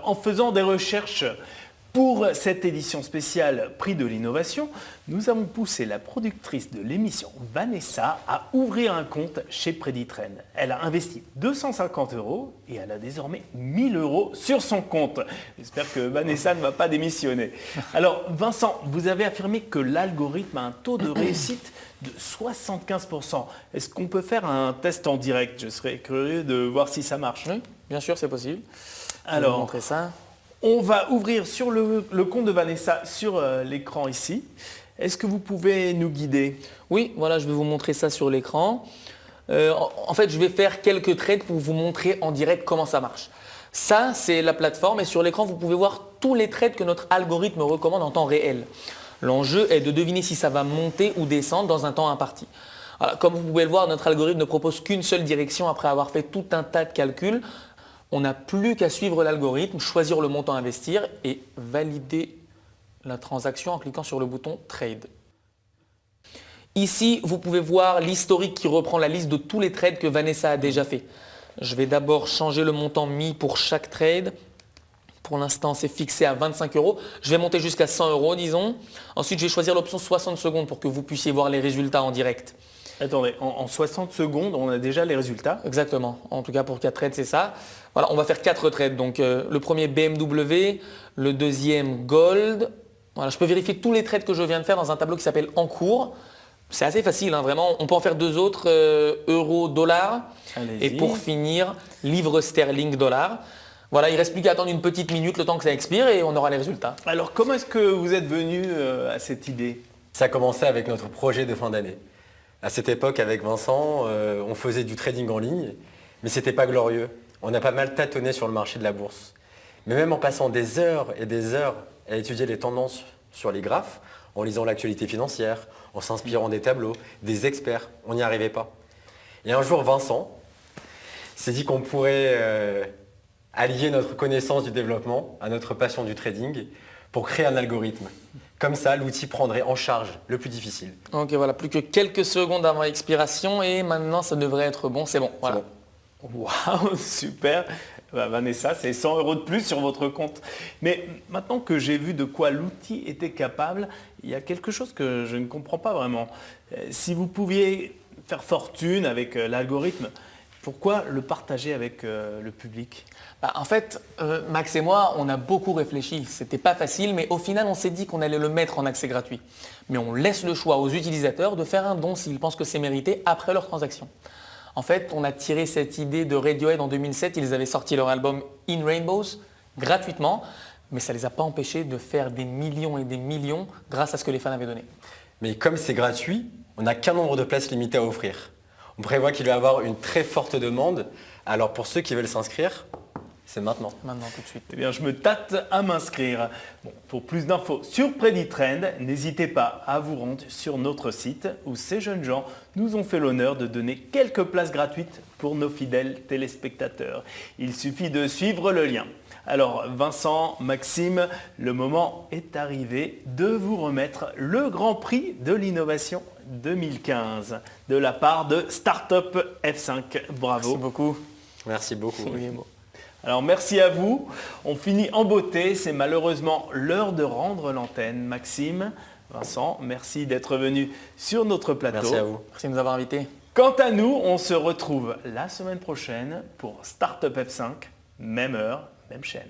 en faisant des recherches pour cette édition spéciale Prix de l'innovation, nous avons poussé la productrice de l'émission, Vanessa, à ouvrir un compte chez Preditrend. Elle a investi 250 € et elle a désormais 1000 € sur son compte. J'espère que Vanessa ne va pas démissionner. Alors Vincent, vous avez affirmé que l'algorithme a un taux de réussite de 75%. Est-ce qu'on peut faire un test en direct? Je serais curieux de voir si ça marche. Oui, bien sûr, c'est possible. Je vais Alors, vous montrer ça. On va ouvrir sur le compte de Vanessa sur l'écran ici. Est-ce que vous pouvez nous guider? Oui, voilà, je vais vous montrer ça sur l'écran. En fait, je vais faire quelques trades pour vous montrer en direct comment ça marche. Ça, c'est la plateforme et sur l'écran, vous pouvez voir tous les trades que notre algorithme recommande en temps réel. L'enjeu est de deviner si ça va monter ou descendre dans un temps imparti. Voilà, comme vous pouvez le voir, notre algorithme ne propose qu'une seule direction après avoir fait tout un tas de calculs. On n'a plus qu'à suivre l'algorithme, choisir le montant à investir et valider la transaction en cliquant sur le bouton Trade. Ici, vous pouvez voir l'historique qui reprend la liste de tous les trades que Vanessa a déjà fait. Je vais d'abord changer le montant mis pour chaque trade. Pour l'instant, c'est fixé à 25 €. Je vais monter jusqu'à 100 €, disons. Ensuite, je vais choisir l'option 60 secondes pour que vous puissiez voir les résultats en direct. Attendez, en 60 secondes, on a déjà les résultats? Exactement. En tout cas, pour 4 trades, c'est ça. Voilà, on va faire 4 trades. Donc, le premier BMW, le deuxième Gold. Voilà, je peux vérifier tous les trades que je viens de faire dans un tableau qui s'appelle En cours. C'est assez facile, hein, vraiment. On peut en faire 2 autres, euro, dollar. Et pour finir, livre sterling, dollar. Voilà, il ne reste plus qu'à attendre une petite minute, le temps que ça expire et on aura les résultats. Alors, comment est-ce que vous êtes venu à cette idée? Ça a commencé avec notre projet de fin d'année. À cette époque, avec Vincent, on faisait du trading en ligne, mais ce n'était pas glorieux. On a pas mal tâtonné sur le marché de la bourse. Mais même en passant des heures et des heures à étudier les tendances sur les graphes, en lisant l'actualité financière, en s'inspirant des tableaux, des experts, on n'y arrivait pas. Et un jour, Vincent s'est dit qu'on pourrait allier notre connaissance du développement à notre passion du trading pour créer un algorithme. Comme ça, l'outil prendrait en charge le plus difficile. Ok, voilà, plus que quelques secondes avant l'expiration et maintenant ça devrait être bon, c'est bon. Voilà. Waouh, super. Vanessa, c'est 100 € de plus sur votre compte. Mais maintenant que j'ai vu de quoi l'outil était capable, il y a quelque chose que je ne comprends pas vraiment. Si vous pouviez faire fortune avec l'algorithme, pourquoi le partager avec le public? En fait, Max et moi, on a beaucoup réfléchi. C'était pas facile, mais au final, on s'est dit qu'on allait le mettre en accès gratuit. Mais on laisse le choix aux utilisateurs de faire un don s'ils pensent que c'est mérité après leur transaction. En fait, on a tiré cette idée de Radiohead en 2007. Ils avaient sorti leur album In Rainbows gratuitement, mais ça ne les a pas empêchés de faire des millions et des millions grâce à ce que les fans avaient donné. Mais comme c'est gratuit, on n'a qu'un nombre de places limité à offrir. On prévoit qu'il va y avoir une très forte demande. Alors pour ceux qui veulent s'inscrire, c'est maintenant. Maintenant, tout de suite. Eh bien, je me tâte à m'inscrire. Bon, pour plus d'infos sur Preditrend, n'hésitez pas à vous rendre sur notre site où ces jeunes gens nous ont fait l'honneur de donner quelques places gratuites pour nos fidèles téléspectateurs. Il suffit de suivre le lien. Alors Vincent, Maxime, le moment est arrivé de vous remettre le Grand Prix de l'innovation 2015 de la part de Startup F5. Bravo. Merci beaucoup. Merci beaucoup. Oui, bon. Alors merci à vous. On finit en beauté. C'est malheureusement l'heure de rendre l'antenne. Maxime, Vincent, merci d'être venus sur notre plateau. Merci à vous. Merci de nous avoir invités. Quant à nous, on se retrouve la semaine prochaine pour Startup F5, même heure, même chaîne.